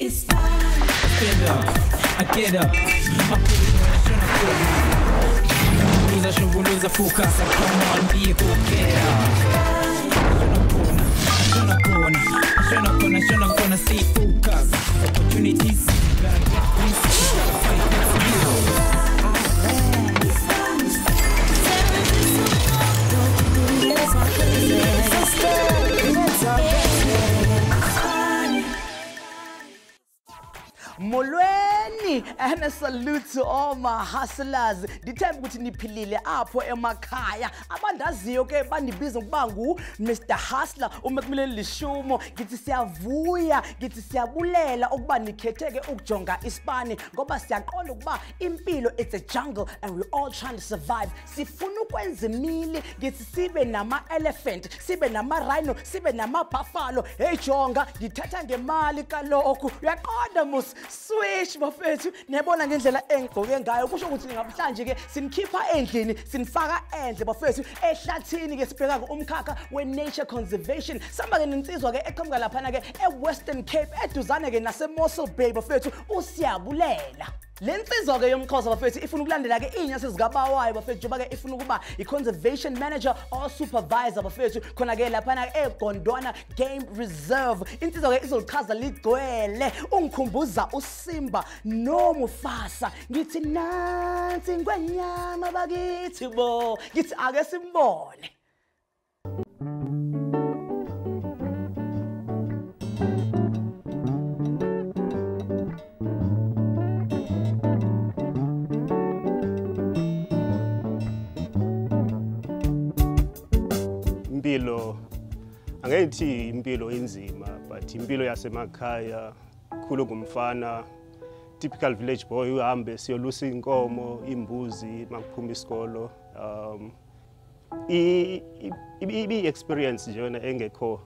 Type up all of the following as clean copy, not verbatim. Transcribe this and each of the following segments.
It's fine. I get up. I focus. Come on, be a go-getter. Gonna stay focused. Opportunities. Gotta get things. Gotta fight for Molweni, and a salute to all my hustlers. The time ukuthi niphilile apho emakhaya. Abandaziyo ke bandibiza ngokubangu Mr. Hustler uMekumele Lishumo. Ngithi siyavuya, ngithi siyabulela ukuba nikhetheke ukujonga iSpani ngoba siyaqonda ukuba impilo it's a jungle and we all trying to survive. Sifuna ukwenza imili, ngithi sibe nama elephant, sibe nama rhino, sibe nama buffalo. Hey jonga, ngithatha ngemali kaloku. Uyaqonda mus switch bafethu nebona ngendlela engigqoke ngayo kusho ukuthi ngamhlanje ke sinikhipha endlini sinifaka endle bafethu ehlathini ke sibheka umkhakha we nature conservation samba ke ninsizwa ke eqhamuka lapha ke eWestern Cape eduzane ke nase Mossel Bay bafethu uSiyabulela. Lensizwa ke yomkhosi bafethu ifuna ukulandela ke inyasi zikabawayo bafethu njoba ke ifuna ukuba i-conservation manager or supervisor bafethu khona ke lapha eGondwana Game Reserve. Insizwa ke izolichaza ligcwele ungikhumbuza uSimba noMufasa ngithi nansi ngwenyama bakithi bo ngithi ake simbone. Impilo angayithi impilo enzima but impilo yasemakhaya khulu ngumfana typical village boy uhambe siyolusa inkomo imbuzi makuphuma isikolo ibi experience nje wena engekho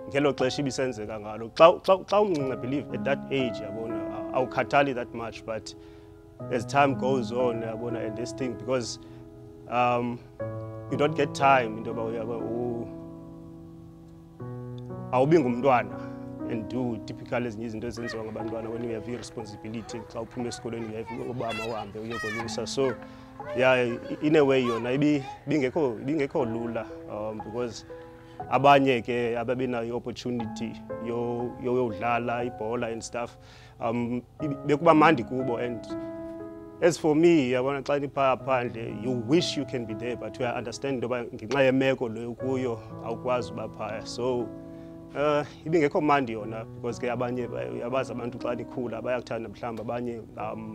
ngelo xesha ibisenzeka ngalo xa umncinci believe at that age yabona awukhathali that much but as time goes on yabona and this thing because you don't get time into about awubi ngumntwana and do typical ezinye izinto ezenziwa ngabantwana when you have responsibility xa uphuma esikoleni you have ubama uhambe uyokolusa so yeah in a way yona ibingekho lula because abanye ke ababenayo opportunity yodlala ibhola and stuff bekuba mandi kubo and as for me, yabona xa nipha phandle you wish you can be there but you understand ngoba ngenxa yemeko leyo kuyo awukwazi uba phaya so ibingekho mandi yona because ke abanye yabazi abantu xa nikhula bayakuthanda mhlamba abanye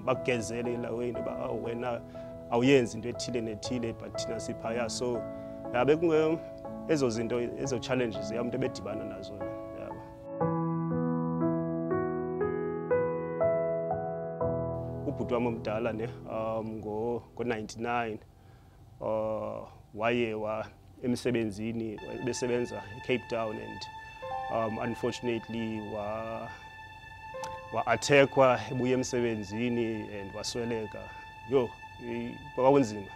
bakugezele elaweni ba wena awuyenzi into ethile nethile but thina siphaya so yabe ezo zinto ezo challenges yabantu bedibana nazo. Ubhuti wami omdala ne ngo-99 waye emsebenzini besebenza eCape Town and unfortunately wa-attackwa ebuye emsebenzini and wasweleka yo kwakunzima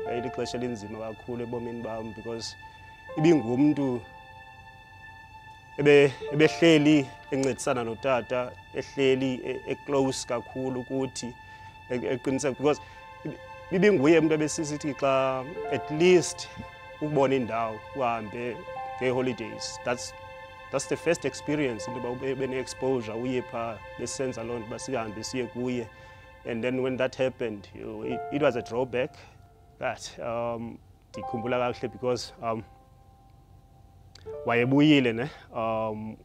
yayilixesha elinzima kakhulu ebomini bami because ibingumuntu ebehleli encedisana notata ehleli eclose kakhulu ukuthi eqiniseka because ibinguye umuntu ebesisithi xa at least ukubona indawo uhambe nge-holidays that's the first experience into bene-exposure uye phaa besenza loo nto basihambe siye kuye and then when that happened it was a drawback that ndikhumbula kakuhle because wayebuyile ne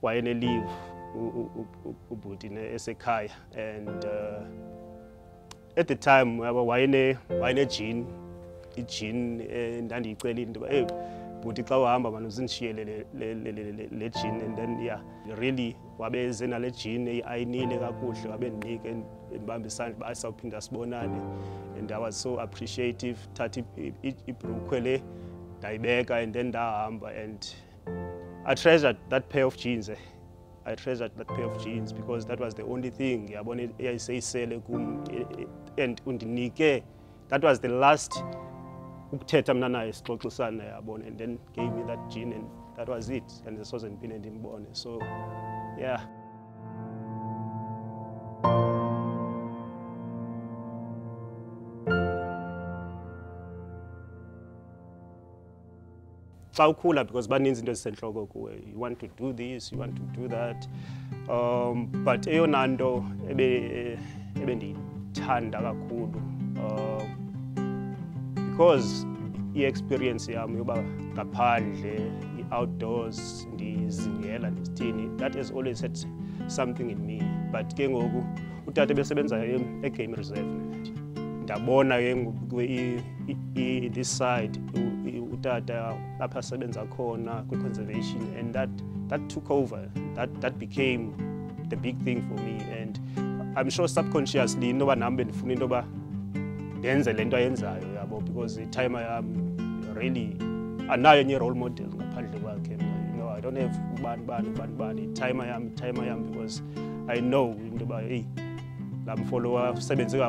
wayene-leave ubhuti esekhaya and at the time wayene-jean i-jean ndandiyicelile into yoba bhuti xa uhamba mani uzindishiyele le jean and then yeah really wabeze nale jean ayinile kakuhle wabendinika ndibambe isandla uba sawuphinda sibonane and I was so appreciative thatha ibhrukhwe le ndayibeka and then ndahamba and I treasured that pair of jeans. I treasured that pair of jeans because that was the only thing yabona eyayiseyisele kum and undinike that was the last ukuthetha mna naye sixoxisana yabona and then gave me that jean and that was it, and this wasn't been born. So yeah. So cool because baninzi into ezisenhloko kuwe. You want to do this, you want to do that. But eyona nto ebendiyithanda kakhulu because i-experience yami yoba ngaphandle, i-outdoors, ndizingela ndizithini, that has always had something in me. But ke ngoku utata besebenza e-Game Reserve, ndabona ke ngoku this side utata lapha sebenza khona kwi-conservation, and that took over. That became the big thing for me, and I'm sure subconsciously inoba nami bendifuna into yoba ndenze le nto ayenzayo yabo, because the time I am really anayo enye role model ngaphandle kwakhe. I don't have bani. Time I am because I know into yoba hey, la mfollower usebenze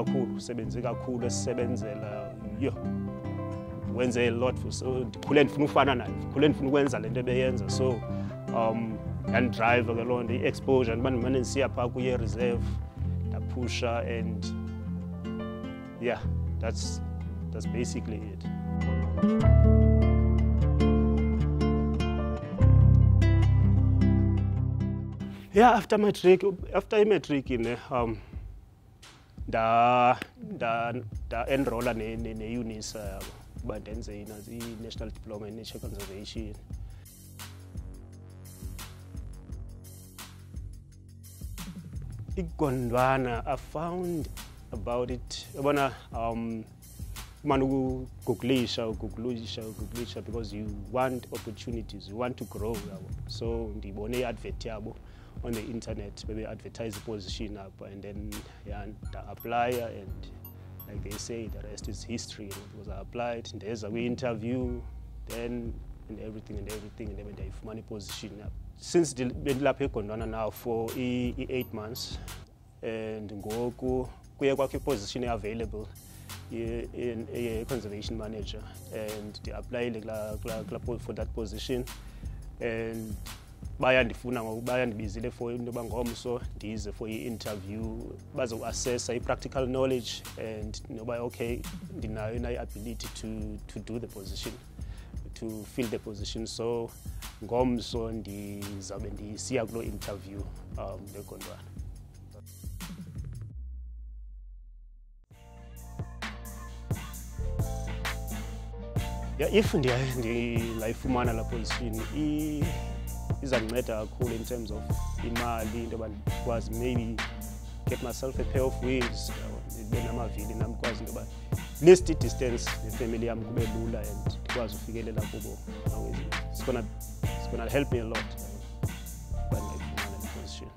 kakhulu esebenzela yo wenze a lot for, so ndikhule ndifuna ufana naye, ndikhule ndifuna ukwenza le nto beyenza. So yandrive ke loo nto i-exposure, ndimane ndisiya phaa kuye reserve ndapusha, and yeah, that's basically it. Yeah, after matric ne da enrolla ne UNISA uba ndenze i-National Diploma in Nature Conservation. Gondwana, I found about it. Yabona manu googlisha because you want opportunities, you want to grow. So ndibone advert yabo on the internet, maybe advertise the position up, and then yeah, apply, and like they say, the rest is history. It was applied, and there's a interview, then and everything, and then they money position up. Since the Gondwana now for 8 months, and ngoku kuye kwakho position available in a conservation manager, and they apply for that position, and bayandibizile for into yoba ngomso ndize for i-interview, bazo-assessa i-practical knowledge, and noba okay ndinayo i-ability to do the position, to fill the position. So ngomso ndizabe ndisiya kuloo interview leGondwana. Yeah, if ndingayifumana la position izandinceda kakhulu in terms of imali, into yoba ndikwazi maybe get myself a pair of wheels, ndibe namavili nam ndikwazi into yoba least distance nefamily yam kube lula, and ndikwazi ufikelela kubo. It's gonna help me a lot when I find a position.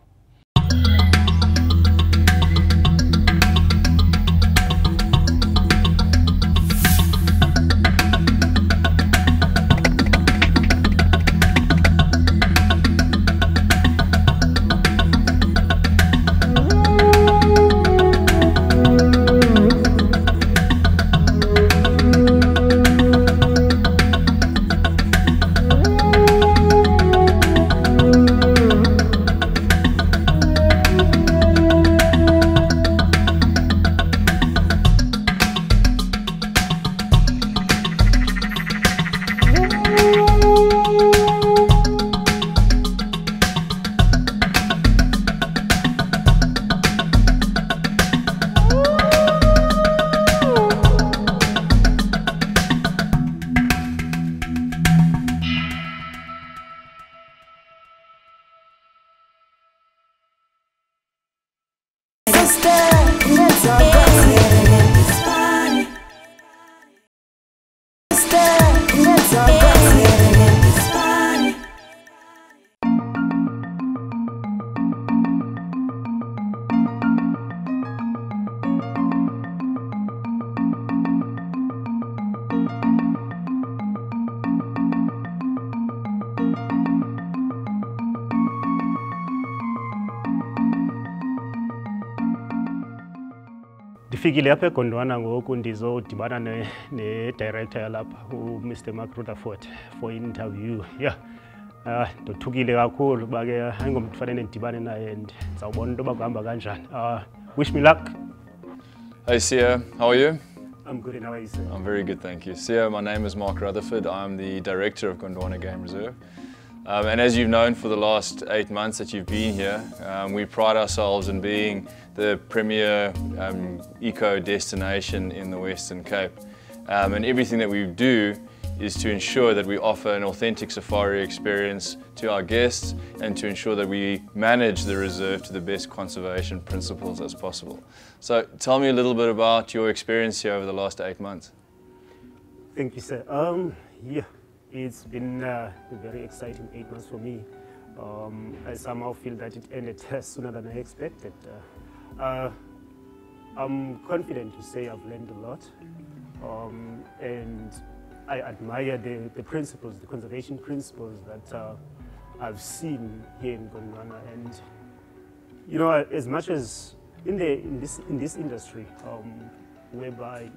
Ndifikile apha eGondwana ngoku ndizodibana ne-director yalapha, Mr. Mark Rutherford, for interview. Yeah, Ndothukile kakhulu kuba ke ayingomntu fanele ndidibane naye and ndizawubona into yoba kuhamba kanjani. Wish me luck. Hey Siya, how are you? I'm good, and how are you, sir? I'm very good, thank you. Siya, my name is Mark Rutherford. I'm the director of Gondwana Game Reserve. And as you've known for the last 8 months that you've been here, we pride ourselves in being the premier eco destination in the Western Cape. And everything that we do is to ensure that we offer an authentic safari experience to our guests and to ensure that we manage the reserve to the best conservation principles as possible. So tell me a little bit about your experience here over the last 8 months. Thank you, sir. Yeah, it's been a very exciting 8 months for me. I somehow feel that it ended sooner than I expected. I'm confident to say I've learned a lot, and I admire the principles, the conservation principles that I've seen here in Gondwana. And you know, as much as in this industry, whereby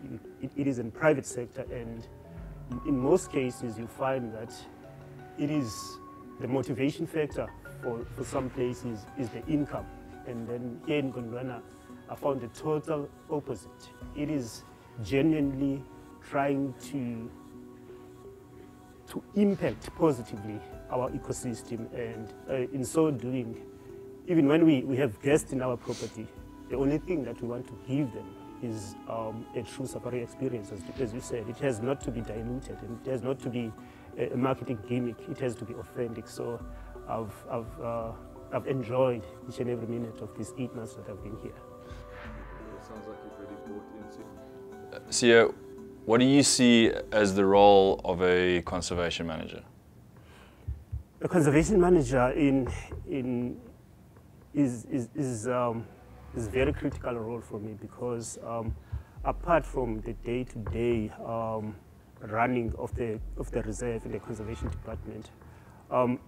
it is in private sector, and in most cases you find that it is the motivation factor for some places is the income, and then here in Gondwana I found the total opposite. It is genuinely trying to impact positively our ecosystem, and in so doing, even when we have guests in our property, the only thing that we want to give them is a true safari experience. As you said, it has not to be diluted, and it has not to be a marketing gimmick. It has to be authentic. So I've enjoyed each and every minute of these 8 months that I've been here. It sounds like you've really bought into. Siya, what do you see as the role of a conservation manager? A conservation manager is a very critical role for me, because apart from the day-to-day running of the reserve in the conservation department,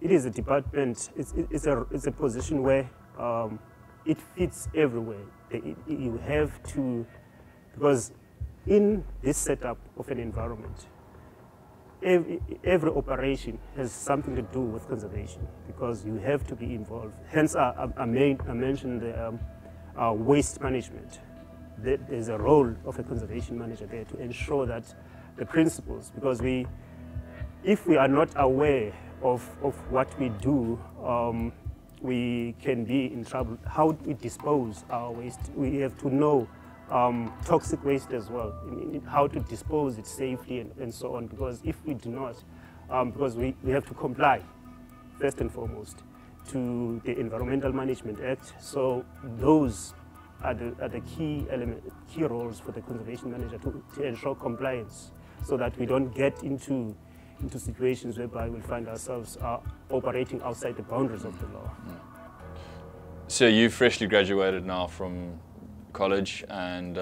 it is a department. It's a position where it fits everywhere. You have to, because in this setup of an environment, every operation has something to do with conservation, because you have to be involved. Hence, I mentioned the waste management. There's a role of a conservation manager there to ensure that the principles, because if we are not aware of what we do, we can be in trouble. How we dispose our waste, we have to know toxic waste as well, how to dispose it safely and so on, because if we do not, because we have to comply first and foremost to the Environmental Management Act. So those are the key roles for the conservation manager to ensure compliance, so that we don't get into situations whereby we'll find ourselves operating outside the boundaries of the law. So you freshly graduated now from college, and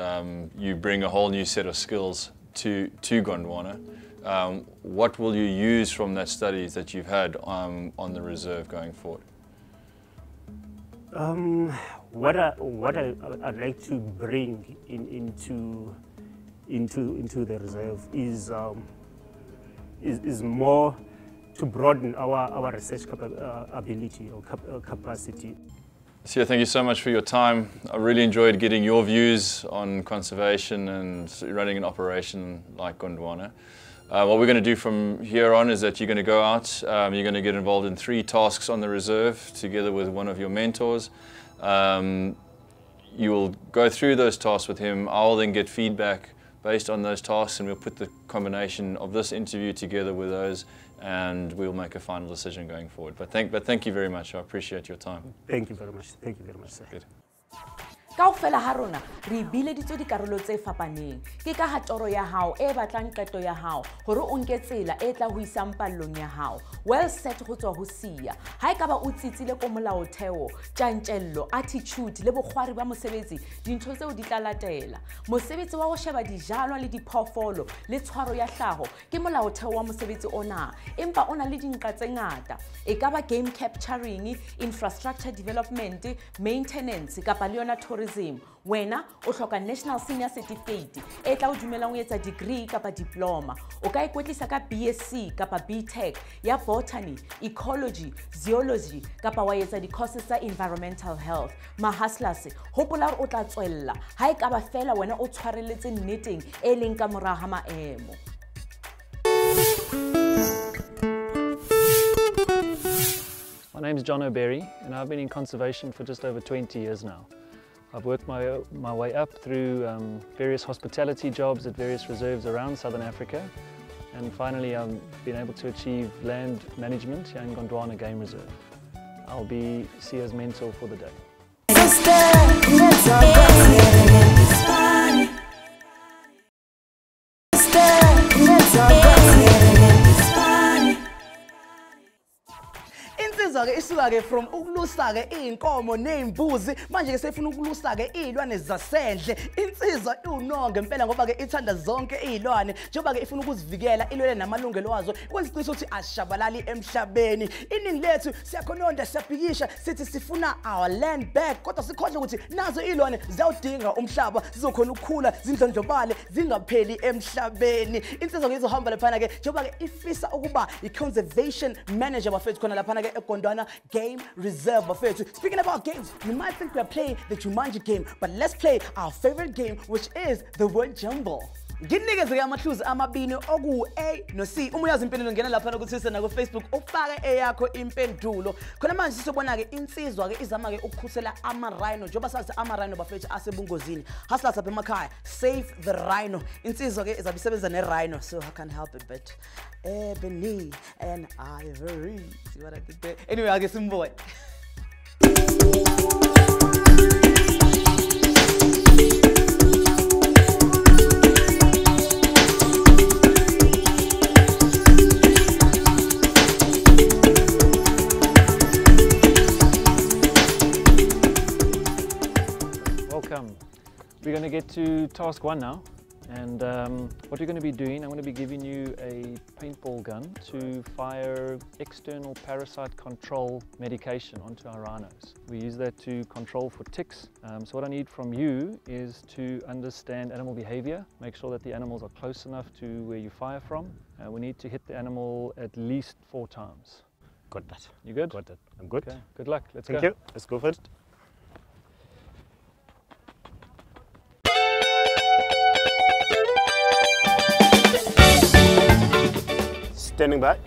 you bring a whole new set of skills to Gondwana. What will you use from that studies that you've had on the reserve going forward? What I'd like to bring into the reserve is more to broaden our research ability or capacity. Siya, thank you so much for your time. I really enjoyed getting your views on conservation and running an operation like Gondwana. What we're going to do from here on is that you're going to go out, you're going to get involved in 3 tasks on the reserve together with one of your mentors. You will go through those tasks with him. I'll then get feedback based on those tasks, and we'll put the combination of this interview together with those, and we'll make a final decision going forward. But thank you very much. I appreciate your time. Thank you very much. Thank you very much, sir. Good. Kaofela ha rona re bileditswe dikarolo tse fapaneng ke ka ha toro ya hao e batlang qeto ya hao hore o nke tsela e tla ho isang pallong ya hao. Well set go tswa ho Siya. Ha ekaba o tsitsile ko molaotheo, tjantjello, attitude le bokgwari ba mosebetsi, dintho tseo di tla latela. Mosebetsi wa go sheba dijalwa le diphoofolo le tshwaro ya hlago ke molaotheo wa mosebetsi ona, empa ona le dinqa tse ngata. Ekaba game capturing, infrastructure development, maintenance kapa le yona tourism tourism wena o hloka national senior certificate e tla o dumelang o etsa degree kapa diploma o ka ikwetlisa ka BSc kapa BTech ya botany, ecology, zoology kapa wa etsa di-courses tsa environmental health. Mahustlers hopola hore o tla tswella ha e ka ba fela wena o tshwarelletse nneteng e leng ka mora ha maemo. My name is John O'Berry and I've been in conservation for just over 20 years now. I've worked my way up through various hospitality jobs at various reserves around Southern Africa, and finally I've been able to achieve land management here in Gondwana Game Reserve. I'll be Sia's mentor for the day. Insizwa-ke isuka-ke from ukulusa-ke iy'nkomo ney'mbuzi manje-ke sefuna ukulusa-ke iy'lwane zasendle. Insizwa iwunonge impela ngoba-ke ithanda zonke iy'lwane njengoba-ke ifuna ukuzivikela ilwele namalungelo wazo ikwenza iqiniso ukuthi ashabalali emhlabeni. Iningi lethu siyakhononda siyabhikisha sithi sifuna our land back kodwa sikhohle ukuthi nazo iy'lwane ziyawudinga umhlaba zizokhona ukukhula zindlondlobale zingapheli emhlabeni. Insizwa-ke izohamba laphana-ke njengoba-ke ifisa ukuba i-conservation manager bafethu khona laphana-ke Gondwana Game Reserve bafethu. Speaking about games, you might think we are playing the Jumanji game, but let's play our favorite game, which is the word jumble. Nginikeze amahluzi amabini oku-A no C. Uma uyazi impendulo ngena lapha nokuthisa na ku Facebook ufake eyakho impendulo. Khona manje sisobona ke insizwa ke izama ke ukukhusela ama-rhino njengoba sazi ama-rhino bafethu asebungozini. Hustlers lapha emakhaya, save the rhino. Insizwa ke izabe isebenza ne-rhino, so I can't help it but ebony and ivory. See what I did there? Anyway, I'll get some boy. Welcome. We're going to get to task 1 now, and what you're going to be doing, I'm going to be giving you a paintball gun to fire external parasite control medication onto our rhinos. We use that to control for ticks. So what I need from you is to understand animal behavior, make sure that the animals are close enough to where you fire from. We need to hit the animal at least 4 times. Got that. You good? Got that. I'm good. Okay, good luck. Let's go. Thank you. Let's go first. Standing by.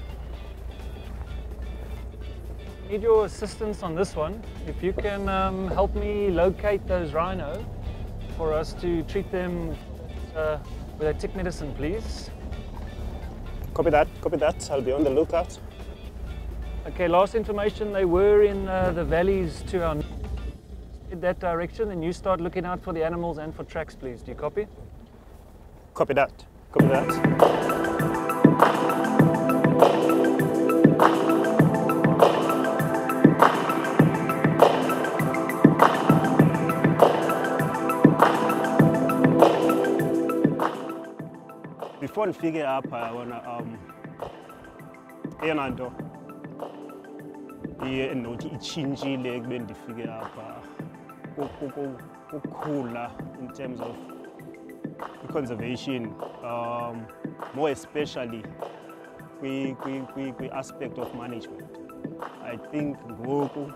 Need your assistance on this one. If you can help me locate those rhino for us to treat them with a tick medicine, please. Copy that. Copy that. I'll be on the lookout. Okay, last information, they were in the valleys to our in that direction, and you start looking out for the animals and for tracks, please. Do you copy? Copy that. Copy that. Before nifike apha yona eyona nto iye endinothi itshintshile ekube ndifike apha ukukhula in terms of conservation, more especially kwi-aspect of management. I think ngoku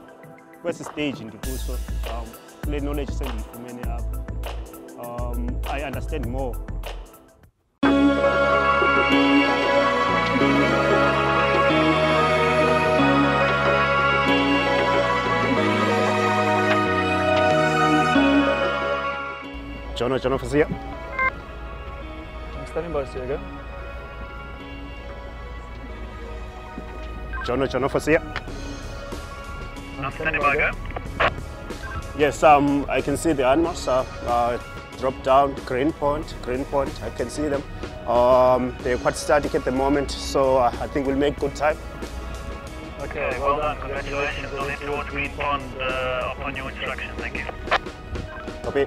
kwesi stage ndikuso kule knowledge sendiyifumene apha I understand more. John officer. I'm standing by, Siago. John officer. I'm standing by, go. Yes, I can see the animals. Drop down, green point. I can see them. They're quite static at the moment, so I think we'll make good time. Okay, well done. Congratulations. I'll head towards Green Pond upon your instruction. Thank you. Copy.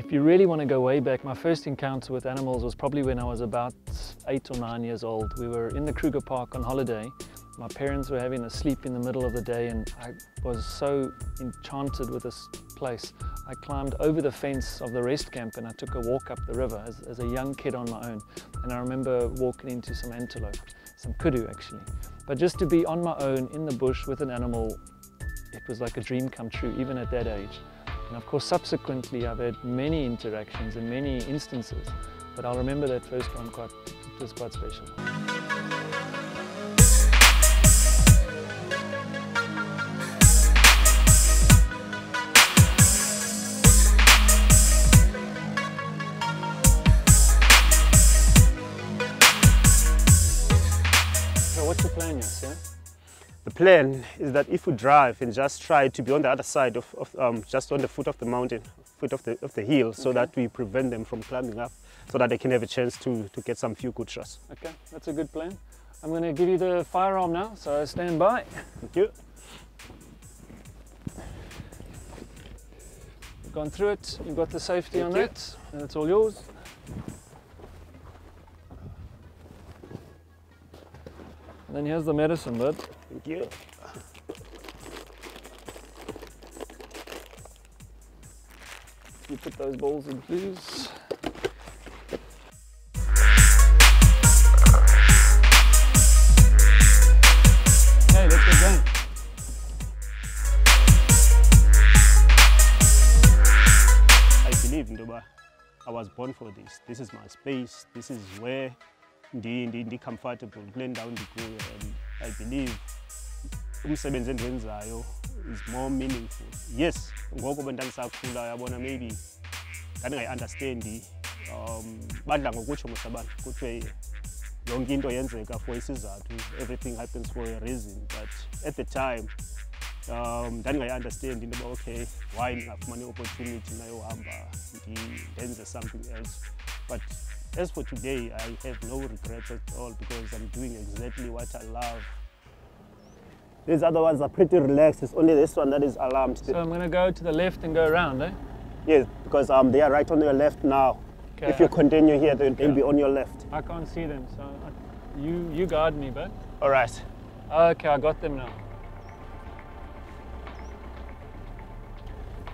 If you really want to go way back, my first encounter with animals was probably when I was about 8 or 9 years old. We were in the Kruger Park on holiday. My parents were having a sleep in the middle of the day and I was so enchanted with this place. I climbed over the fence of the rest camp and I took a walk up the river as a young kid on my own. And I remember walking into some antelope, some kudu actually. But just to be on my own in the bush with an animal, it was like a dream come true, even at that age. And of course, subsequently, I've had many interactions and many instances, but I'll remember that first one it was quite special. So what's the plan, yes? Yeah? The plan is that if we drive and just try to be on the other side just on the foot of the mountain, foot of the hill, so that we prevent them from climbing up, so that they can have a chance to get some few good shots. Okay, that's a good plan. I'm going to give you the firearm now, so stand by. Thank you. You've gone through it, you've got the safety on Thank that, and it's all yours. And then here's the medicine, bud. Thank you. You put those balls in, please. Okay, let's get going. I believe, Ndoba, I was born for this. This is my space. This is where ndi comfortable kule ndawo ndikuyo, and I believe umsebenzi endiwenzayo is more meaningful. Yes, ngoko bendandisakhula yabona maybe ndandingayi-understandi badla ngokutsho mosabana kuthiwe yonke into yenzeka for isizathu, everything happens for a reason, but at the time ndandingayi-understandi into yoba okay, why ndingafumani i-opportunity nayohamba ndenze something else. But as for today, I have no regrets at all because I'm doing exactly what I love. These other ones are pretty relaxed. It's only this one that is alarmed. So I'm going to go to the left and go around, eh? Yes, because they are right on your left now. Okay. If you continue here, they'll be on your left. I can't see them, so you guide me, bud. All right. Okay, I got them now.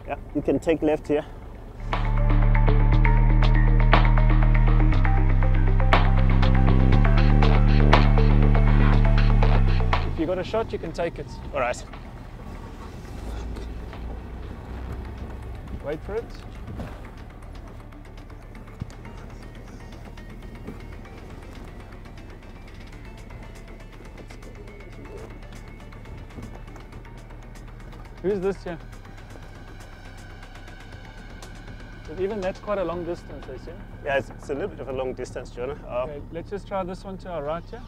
Yeah, you can take left here. If you got a shot, you can take it. All right. Wait for it. Who's this here? But even that's quite a long distance, I see. Yeah, it's a little bit of a long distance, Jonah. Okay, let's just try this one to our right here.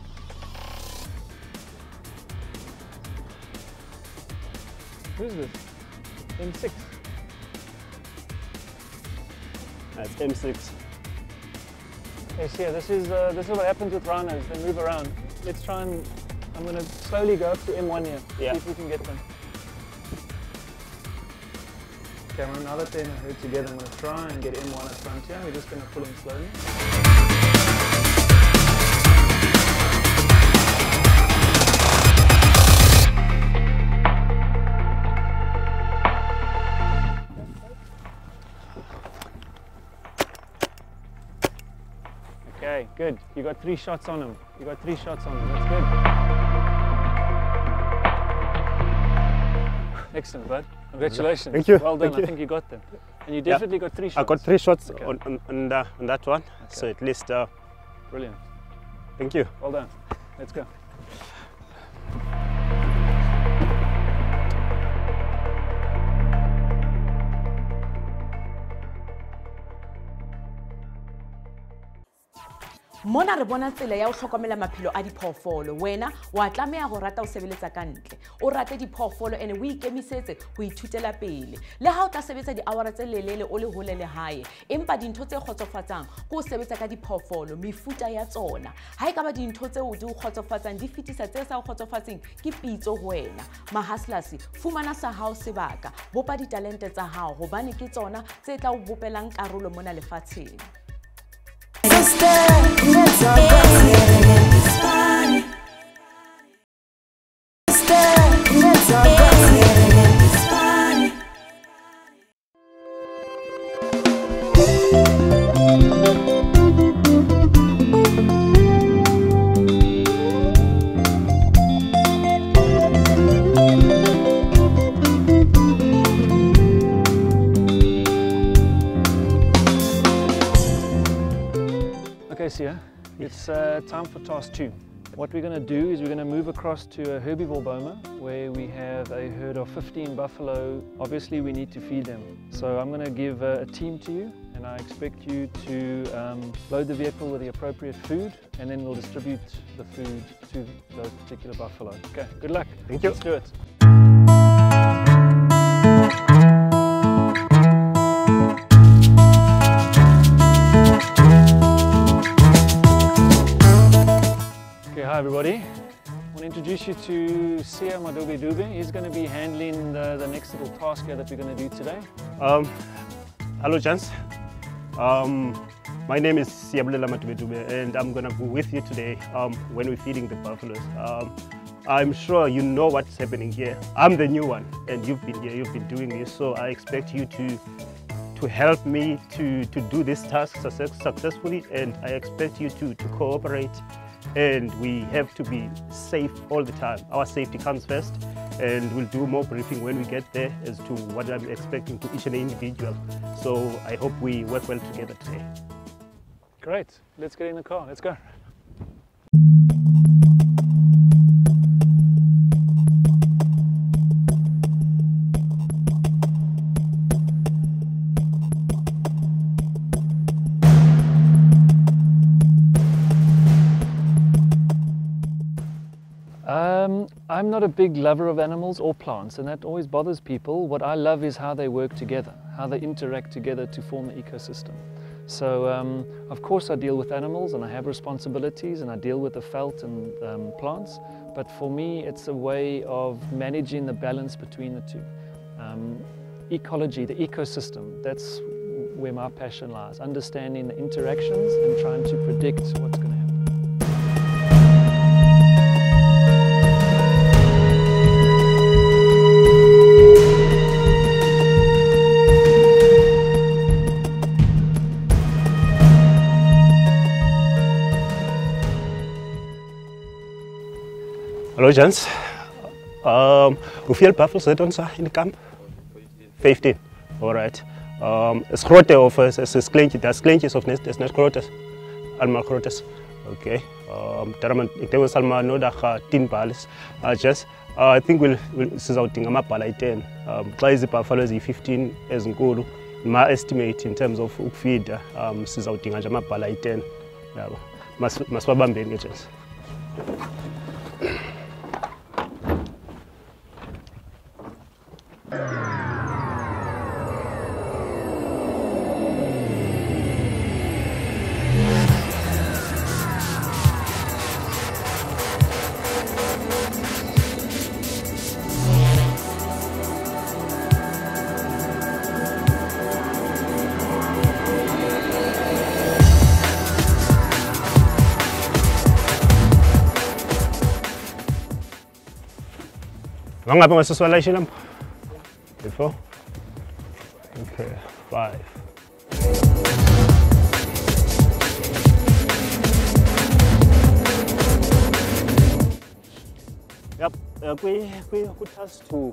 Who's this? M6. That's M6. Yes, yeah, this is what happens with rhinos. They move around. Let's try and, I'm going to slowly go up to M1 here. Yeah. See if we can get them. Okay, now that they're in a herd together, I'm going to try and get M1 at front here. We're just going to pull him slowly. Okay, good. You got 3 shots on him. You got 3 shots on him. That's good. Excellent, bud. Congratulations. Thank you. Well done. Thank you. I think you got them. And you definitely got 3 shots. I got 3 shots Okay. on that one. Okay. So at least. Brilliant. Thank you. Well done. Let's go. Mona re bona tsela ya ho hlokomela maphelo a diphoofolo. Wena wa tlameha go rata o sebeletsa ka ntle. O rate diphoofolo ene o ikemisetse go ithutela pele. Le ha o tla sebetsa di-hour tse lelele o le hole le hae, empa dintho tse kgotsofatsang go sebetsa ka diphoofolo, mefuta ya tsona. Ha ekaba dintho tse o di kgotsofatsang di fetisa tse sa kgotsofatseng ke pitso ho wena. Mahaslas, fumana sa hao sebaka, bopa ditalente tsa hao hobane ke tsona tse tla o bopelang karolo mona lefatsheng. Okay, Sia, it's time for task 2. What we're going to do is we're going to move across to a herbivore boma where we have a herd of 15 buffalo. Obviously we need to feed them. So I'm going to give a team to you and I expect you to load the vehicle with the appropriate food and then we'll distribute the food to those particular buffalo. Okay, good luck. Thank you. Let's do it. Hi everybody, I want to introduce you to Siyabulela Madubedube. He's going to be handling the next little task here that we're going to do today. Hello gents, my name is Siyabulela Madubedube and I'm going to be with you today when we're feeding the buffaloes. I'm sure you know what's happening here. I'm the new one and you've been here, you've been doing this, so I expect you to help me to do this task successfully, and I expect you to cooperate. And we have to be safe all the time. Our safety comes first, and we'll do more briefing when we get there as to what I'm expecting to each and individual. So I hope we work well together today. Great, let's get in the car, let's go. I'm not a big lover of animals or plants, and that always bothers people. What I love is how they work together, how they interact together to form an ecosystem. So of course I deal with animals and I have responsibilities and I deal with the veld and plants, but for me it's a way of managing the balance between the two. Ecology, the ecosystem, that's where my passion lies, understanding the interactions and trying to predict what's going to happen. Hello gents, hoeveel buffels zit ons in de kamp? 15, alright. Is grote of is kleintje? Dat is kleintjes of net, is net grotes? Allemaal grotes, oké. Daarom, ik denk we allemaal nodig 10 balles. Just, I think sizawudinga amabhala ayi-10. Xa izibuffalo ziyi-15 ezinkulu, my estimate in terms of ukufeeda, sizawudinga nje amabhala ayi-10. Yabo, masibabambeni ke gents. Ngapi ngasiswala ishilampo? 4. Okay, 5. Yep, ku-task 2,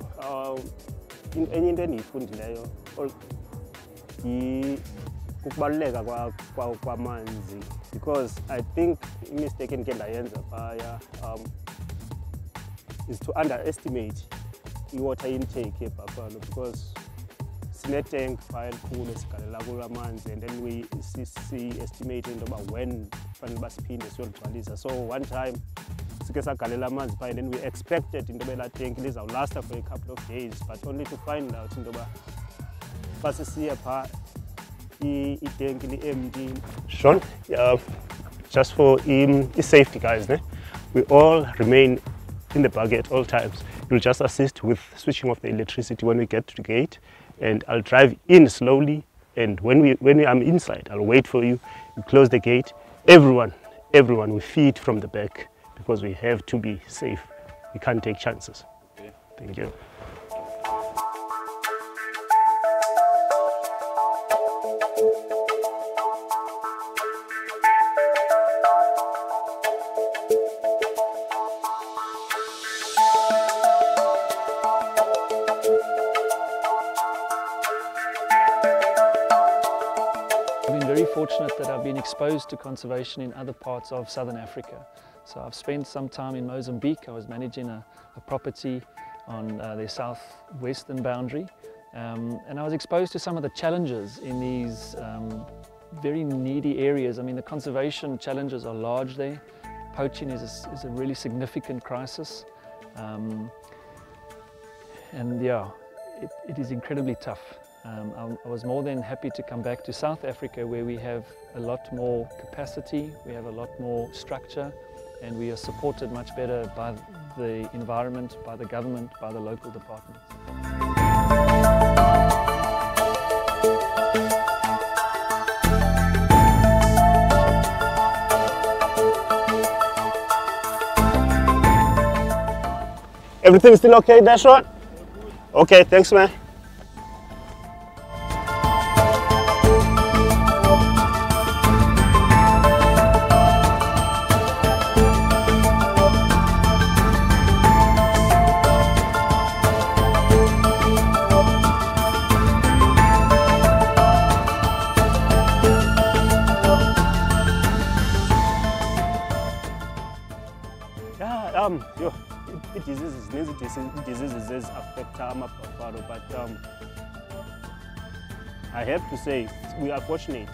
enye into endiyifundileyo kukubaluleka kwamanzi, because I think i-mistake endike ndayenza phaya is to underestimate the water intake yebuffalo, because sine-tank phaya elikhulu esigalela kulo amanzi, and then we estimate into about when fanele basiphinde siyoligcwalisa. So one time sike sagalela amanzi pha, and then we expected into yoba tank lizawulasta for a couple of days, but only to find out into yoba xa sisiya pha itank li-empty. Sean, just for safety, guys, we all remain in the buggy at all times. You'll just assist with switching off the electricity when we get to the gate, and I'll drive in slowly, and when I'm inside, I'll wait for you. You close the gate. Everyone, we feed from the back because we have to be safe. We can't take chances. Okay. Thank you. I've been very fortunate that I've been exposed to conservation in other parts of Southern Africa. So I've spent some time in Mozambique. I was managing a property on their southwestern boundary, and I was exposed to some of the challenges in these very needy areas. I mean, the conservation challenges are large there. Poaching is a really significant crisis, and yeah, it is incredibly tough. I was more than happy to come back to South Africa, where we have a lot more capacity, we have a lot more structure, and we are supported much better by the environment, by the government, by the local departments. Everything still okay, Dashon? Okay, thanks, man. Diseases affect buffalo, but I have to say we are fortunate.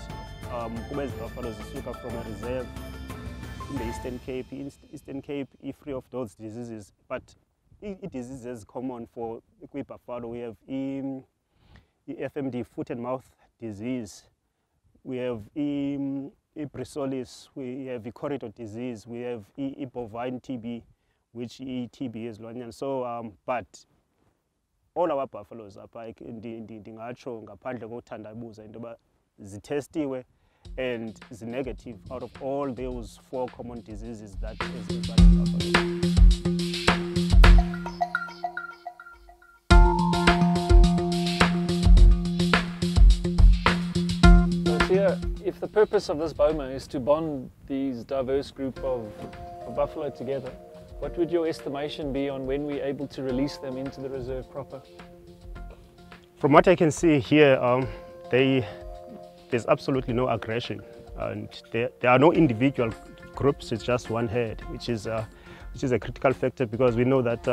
Kuba buffaloes suka from a reserve in the Eastern Cape, free of those diseases. But diseases common for buffalo. We have FMD, foot and mouth disease. We have brucellosis. We have corridor disease. We have bovine TB, which TB is one. So, but all our buffaloes are ndingatsho ngaphandle kokuthandabuza into yoba zithestiwe and negative out of all those 4 common diseases that is buffalo. If the purpose of this BOMA is to bond these diverse group of buffalo together, what would your estimation be on when we're able to release them into the reserve proper? From what I can see here, there's absolutely no aggression, and there are no individual groups. It's just one herd, which is a critical factor, because we know that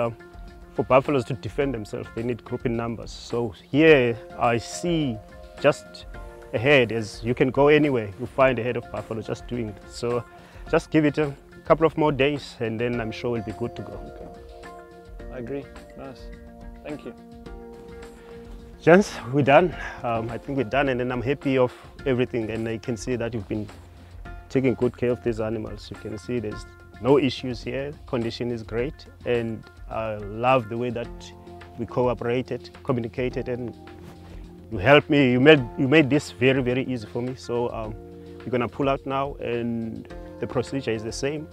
for buffaloes to defend themselves, they need group in numbers. So here I see just a herd. As you can go anywhere, you find a herd of buffalo just doing it. So just give it a couple of more days, and then I'm sure we'll be good to go. Okay. I agree. Nice. Thank you. Gents, we're done. I think we're done, and then I'm happy of everything, and I can see that you've been taking good care of these animals. You can see there's no issues here. Condition is great, and I love the way that we cooperated, communicated, and you helped me. You made this very, very easy for me. So we're gonna pull out now, and the procedure is the same.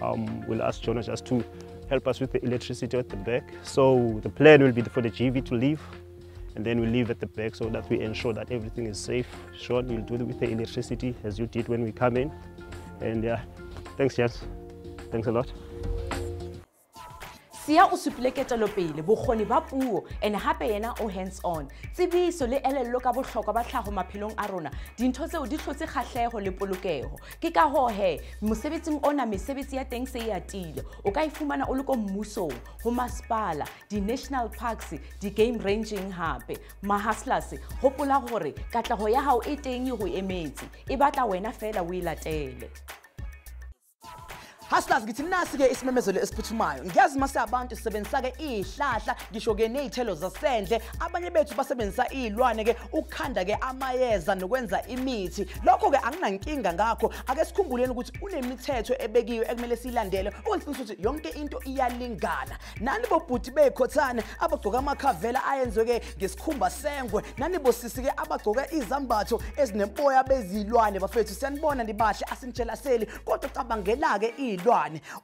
We'll ask Jonah just to help us with the electricity at the back. So the plan will be for the GV to leave, and then we leave at the back so that we ensure that everything is safe. Sean, you'll do it with the electricity as you did when we come in. And yeah, thanks, Jens. Thanks a lot. Siya o supile ketelopele bokgoni ba puo and hape yena o hands on tsebiso le elello ka bohlokwa ba tlhago maphelong a rona dintho tseo di tlhotse kgahlego le polokego ke ka ho he mosebetsing ona mesebetsi ya teng se e atile o ka ifumana o le ko mmusong ho masipala di national parks di game ranging hape mahaslas hopola gore katlago ya hao e teng go emetse e batla wena fela o ilatele. Hustlers ngithi nasi-ke isimemezelo esiphuthumayo. Ngiyazi mase abantu sisebenzisa-ke iy'hlahla ngisho-ke ney'thelo zasendle. Abanye bethu basebenzisa iy'lwane-ke ukukhanda-ke amayeza nokwenza imithi. Lokho-ke anginankinga ngakho. Ake sikhumbuleni ukuthi kunemithetho ebekiwe ekumele siyilandele ukuqinisekisa ukuthi yonke into iyalingana. Nani bobhuti bey'khothane abagcoka amakhavela ayenziwe-ke ngesikhumba sengwe. Nani bosisi-ke abagcoke izambatho ezinempoya bezilwane bafethu. Siyanibona nibahle asinitshelaseli kodwa cabangela-ke iy'lwane.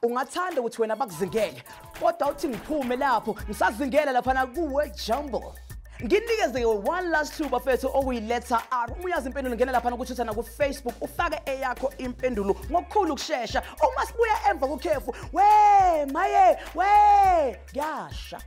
Ungathanda ukuthi wena bakuzingele kodwa uthi ngiphume lapho ngisazingela laphana kuwe jumble. Nginikeze one last two bafethu okuyiletha R. Uma uyazi impendulo ngena laphana kuTwitter ku Facebook ufake eyakho impendulo ngokukhulu ukushesha. Uma sibuya emva kokhefu we maye we yasha.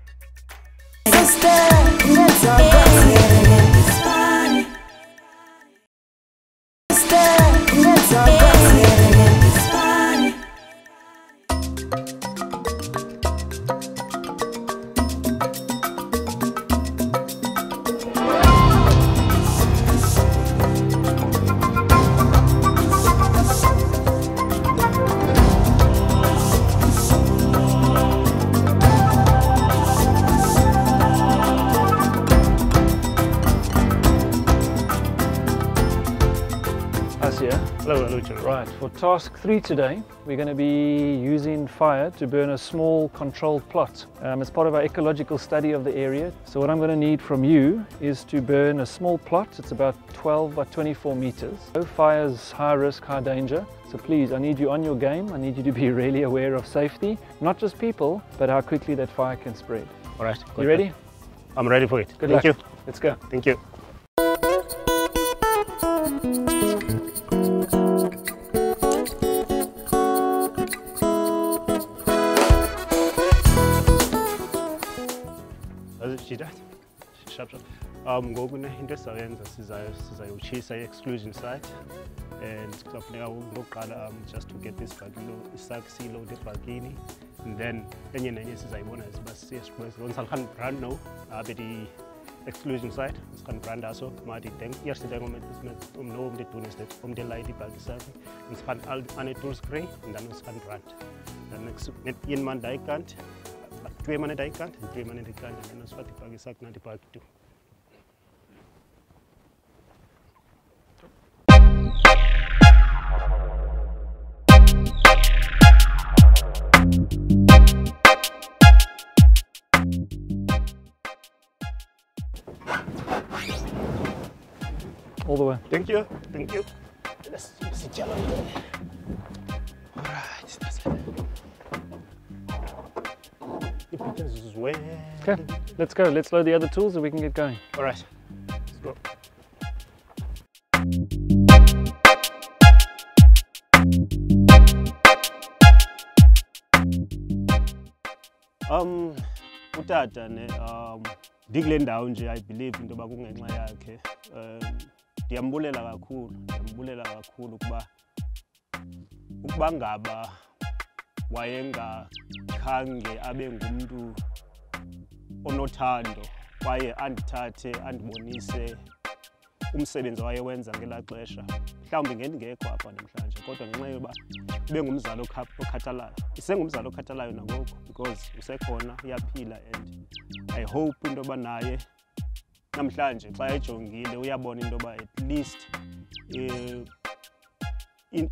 Hello, Joe. Right, for task 3 today, we're going to be using fire to burn a small controlled plot. It's part of our ecological study of the area. So what I'm going to need from you is to burn a small plot. It's about 12 by 24 meters. Fire's high risk, high danger. So please, I need you on your game. I need you to be really aware of safety, not just people, but how quickly that fire can spread. All right. You ready? I'm ready for it. Good Thank luck. you. Let's go. Thank you. Ngoku into esizayenza sizayochisa i-exclusion site and kuzafuneka ngokuqala just to get this isakhi siyilode ebhakini, and then enye nenye sizayibona sizayibrand brand no abe di-exclusion site sikan brand aso madi eerste ding om te doen is dit om die lei die bhakkie sakhe ons gaan aan die tools kry en dan ons gaan brand. Dan ek soek net een man daai kant, 2 man aan die kant en 3 man aan die kant en dan ons vat die bhakkie sak na die bhakkie toe. All the way. Thank you. Thank you. Let's sit down. All right, that's it. This is way. Okay, let's go. Let's load the other tools and we can get going. All right, let's go. Utata ne ndikule ndawo nje I believe into yoba kungenxa yakhe. Ndiyambulela kakhulu ukuba ngaba wayengakhange abe ngumntu onothando kwaye andithathe andibonise umsebenzi wayewenza ngelaa xesha. Mhlawumbi ngendingekho apha namhlanje kodwa ngenxa yoba ibe ngumzali okhathalayo. Isengumzali okhathalayo nangoku because usekhona uyaphila, and I hope into yoba naye namhlanje xa ejongile uyabona into yoba at least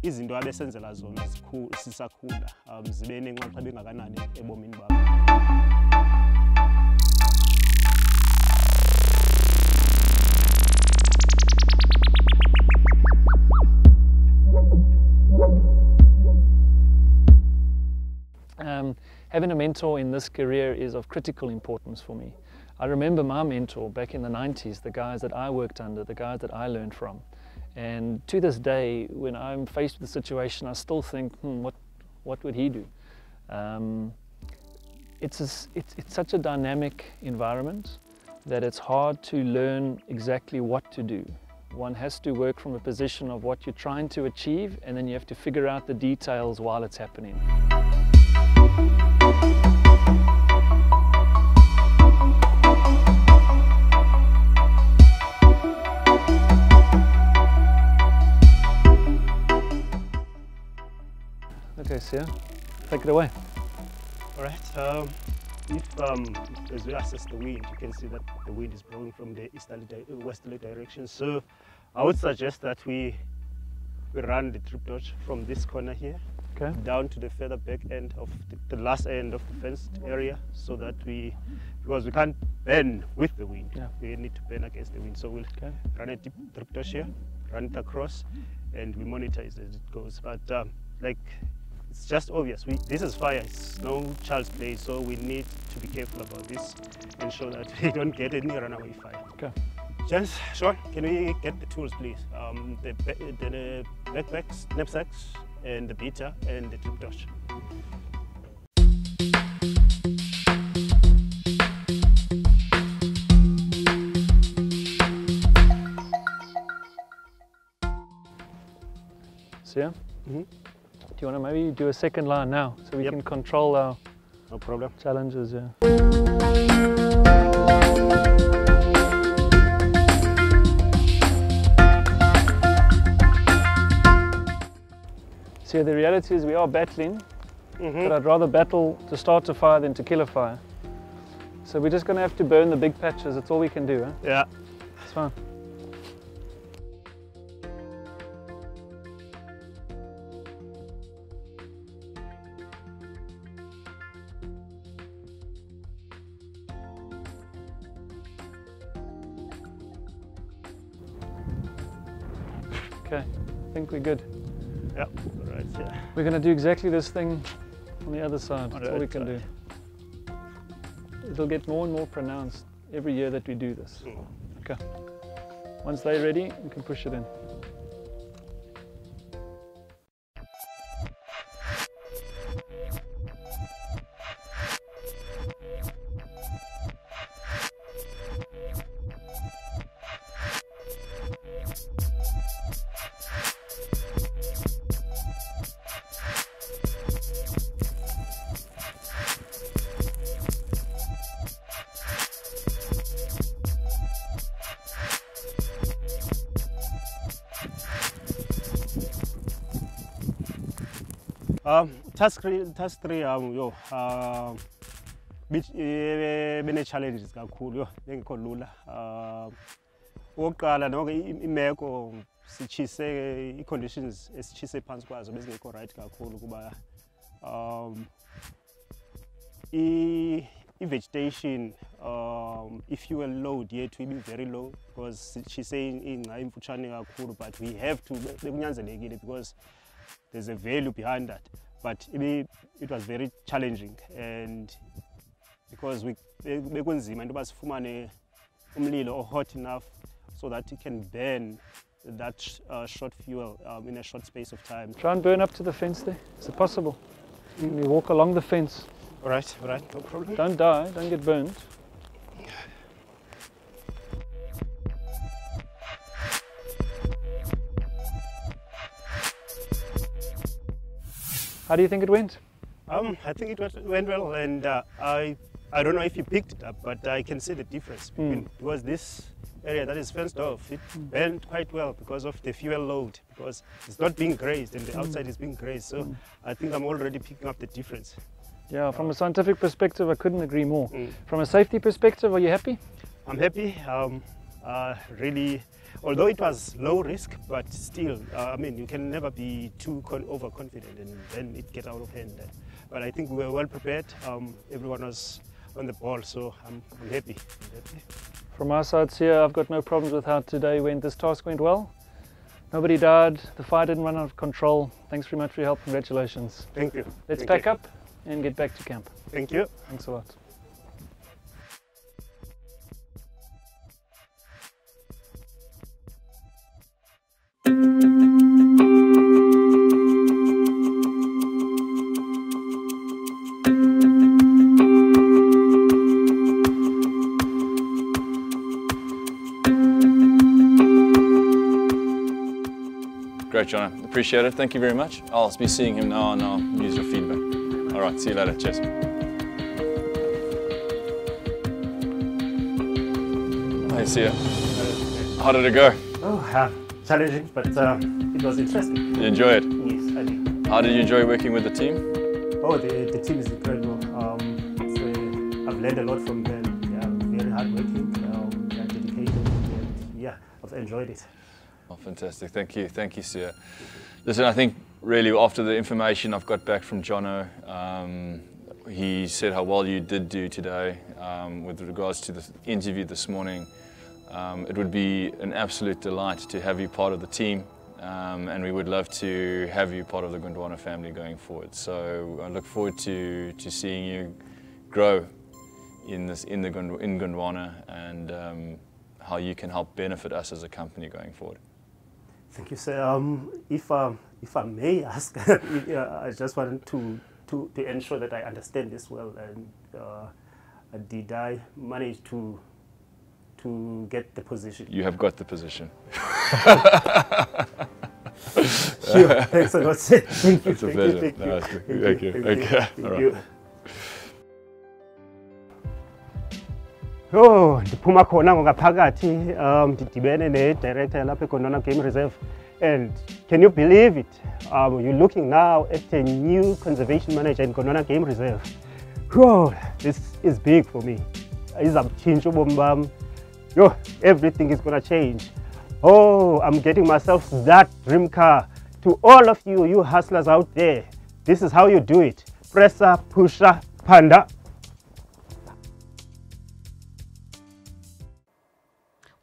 izinto abesenzela zona sisakhula zibe nenxaxheba engakanani ebomini bakho. Having a mentor in this career is of critical importance for me. I remember my mentor back in the 90s, the guys that I worked under, the guys that I learned from. And to this day, when I'm faced with the situation, I still think, what would he do? It's such a dynamic environment that it's hard to learn exactly what to do. One has to work from a position of what you're trying to achieve, and then you have to figure out the details while it's happening. Okay, Sia, Take it away. All right. As we assess the wind, you can see that the wind is blowing from the westerly direction. So I would suggest that we run the trip torch from this corner here down to the further back end of the last end of the fenced area, so that because we can't burn with the wind, we need to burn against the wind. So we'll run a deep trip torch here, run it across, and we monitor it as it goes. But like, it's just obvious, this is fire, it's no child's play, so we need to be careful about this, ensure that we don't get any runaway fire. Okay. Gents, Sean, can we get the tools, please? The backpacks, knapsacks, and the beater, and the trip torch. Sia? Do you want to maybe do a second line now, so we can control our challenges? Yeah. So the reality is we are battling, but I'd rather battle to start a fire than to kill a fire. So we're just going to have to burn the big patches. That's all we can do. Huh? Yeah. It's fine. Okay, I think we're good. Yeah, right, yeah. We're going to do exactly this thing on the other side. That's all we can do. It'll get more and more pronounced every year that we do this. Okay. Once they're ready, we can push it in. Task three, bene challenges kakhulu yo engikho lula. Oqala nonke imeko sichise i-conditions esichise phansi kwazo bezingekho right kakhulu kuba i-vegetation i-fuel load yethu ibe very low because sichise ingca imfutshane kakhulu, but we have to bekunyanzelekile because there's a value behind that. But it was very challenging, and because bekunzima into basifumane umlilo hot enough so that it can burn that short fuel in a short space of time. Try and burn up to the fence there. Is it possible? Can you walk along the fence? All right, no problem. Don't die, don't get burned. How do you think it went? I think it went well, and I don't know if you picked it up, but I can see the difference between because this area that is fenced off, it burned quite well because of the fuel load, because it's not being grazed and the outside is being grazed. So I think I'm already picking up the difference. Yeah, from a scientific perspective, I couldn't agree more. From a safety perspective, are you happy? I'm happy. Really, although it was low risk, but still, I mean, you can never be too overconfident and then it get out of hand. But I think we were well prepared. Everyone was on the ball, so I'm happy. From our side here, I've got no problems with how today went. This task went well. Nobody died. The fire didn't run out of control. Thanks very much for your help. Congratulations. Thank you. Let's pack up and get back to camp. Thank you. Thanks a lot. Great, John. Appreciate it. Thank you very much. I'll be seeing him now and I'll use your feedback. All right, see you later. Cheers. Hey, see ya. How did it go? Oh, challenging, but it was interesting. You enjoy it? Yes, I did. How did you enjoy working with the team? Oh, the team is incredible. I've learned a lot from them. They are very hardworking, they are dedicated, and yeah, I've enjoyed it. Oh, fantastic. Thank you, Siya. Listen, I think really after the information I've got back from Jono, he said how well you did do today with regards to the interview this morning. It would be an absolute delight to have you part of the team, and we would love to have you part of the Gondwana family going forward. So I look forward to seeing you grow in Gondwana, and how you can help benefit us as a company going forward. Thank you, sir. If I may ask, I just wanted to ensure that I understand this well, and did I manage to get the position? You have got the position. Sure. Thanks a lot, sir. Thank you. It's a pleasure. Thank you. Okay. All right. Oh, ndiphuma khona ngaphakathi ndidibene ne-director lapha eGondwana Game Reserve, and can you believe it? You're looking now at a new conservation manager in Gondwana Game Reserve. Oh, this is big for me. Izamtshintsha ubomi bam. Yo, everything is gonna change. Oh, I'm getting myself that dream car. To all of you, you hustlers out there, this is how you do it. Presser, pusher, panda.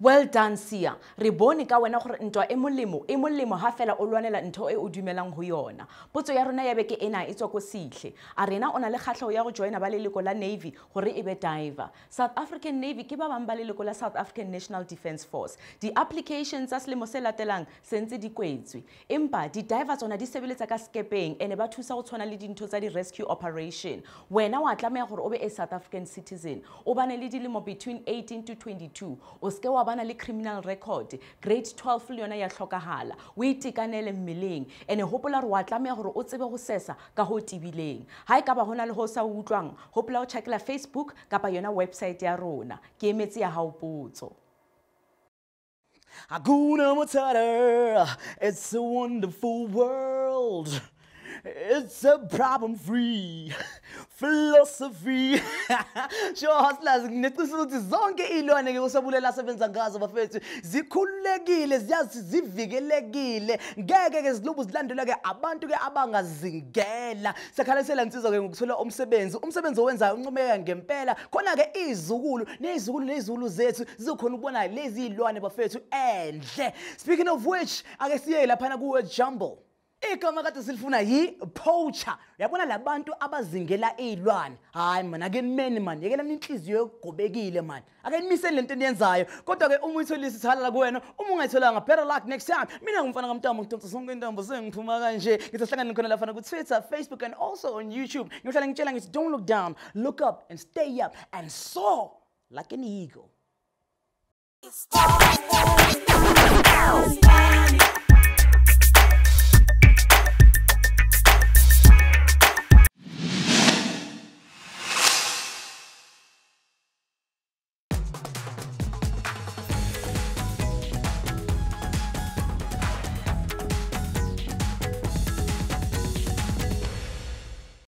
Well done, Siya. Re bone ka wena gore ntwa e molemo ha fela o lwanela ntho e o dumelang ho yona. Potso ya rona ya beke ena e tswa ko Sihle. A rena ona le kgatlho ya go joina ba leloko la Navy gore e be diver. South African Navy ke ba bang ba leloko la South African National Defence Force. Di applications tsa selemo se latelang sentse di kwetswe. Empa di diver tsona di sebeletsa ka skepeng ene ba thusa go tshwana le dintho tsa di rescue operation. Wena wa tlameha gore o be a South African citizen. O bane le dilemo between 18 to 22. O ske wa bana le criminal record, grade 12 le yona ya hlokahala, o itekanele mmeleng ene hopola re wa tlameha gore o tsebe go sesa ka ho tibileng. Ha e ka ba hona le ho sa utlwang, hopola o checkela Facebook kapa yona website ya rona. Ke emetse ya hao potso. Hakuna Matata, it's a wonderful world. It's a problem-free philosophy. Sure, hustlers, ngineqiniso ukuthi zonke ilwane ke uSabulela asebenza ngazo bafethu zikhululekile, zivikelekile, ngeke ke zilubu zilandelwa ke abantu ke abangazingela. Sakhalisela insizwa ke ngokuthola umsebenzi owenzayo uncomeka ngempela. Khona ke izizukulu zethu zizokhona ukubona lezi ilwane bafethu endle. Speaking of which, ake siye lapha kuwe Jumbo. Igama kade silifuna yi-poacher. Uyabona labantu abazingela izilwane. Hayi man, ake nimeni man, yekela inhliziyo yogobekile man. Ake nimiseni lento eniyenzayo. Kodwa ke uma uyitholisa ithala kuwena, uma ungayitholanga, better luck next time. Mina ngumfana kaMntambo ngidonsa zonke intambo sengiphuma kanje. Ngisahlangana khona lapha ku Twitter, Facebook and also on YouTube. Ngiyohlala ngitshela ngithi don't look down, look up and stay up and soar like an eagle.